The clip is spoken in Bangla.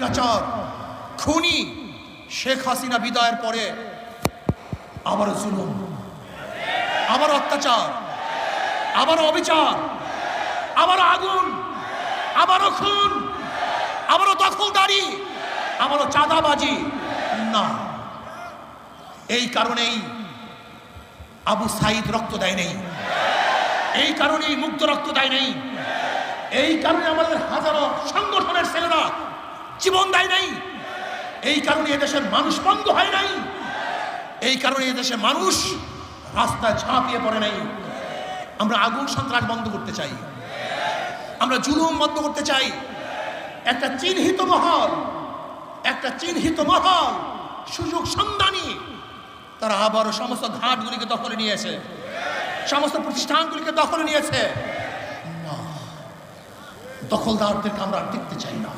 স্বৈরাচার খুনি শেখ হাসিনা বিদায়ের পরে আবার জুলুম, আবার অত্যাচার, আবার অবিচার, আবারও আগুন, আবারও খুন, আবারও দখলদারি, আবারও চাঁদাবাজি। না, এই কারণেই আবু সাইদ রক্ত দেয় নেই, এই কারণেই মুক্ত রক্ত দেয় নেই, এই কারণে আমাদের হাজারো সংগঠনের ছেলেরা জীবন দেয় নাই, এই কারণে এদেশের মানুষ বন্ধ হয় নাই, এই কারণে এদেশের মানুষ রাস্তায় ঝাঁপিয়ে পড়ে নাই। আমরা আগুন সন্ত্রাস বন্ধ করতে চাই, আমরা জুলুম বন্ধ করতে চাই। একটা চিহ্নিত মহল সুযোগ সন্ধানী তারা আবারও সমস্ত ঘাটগুলিকে দখলে নিয়েছে, সমস্ত প্রতিষ্ঠানগুলিকে দখলে নিয়েছে। না, দখলদারদেরকে আমরা দেখতে চাই না।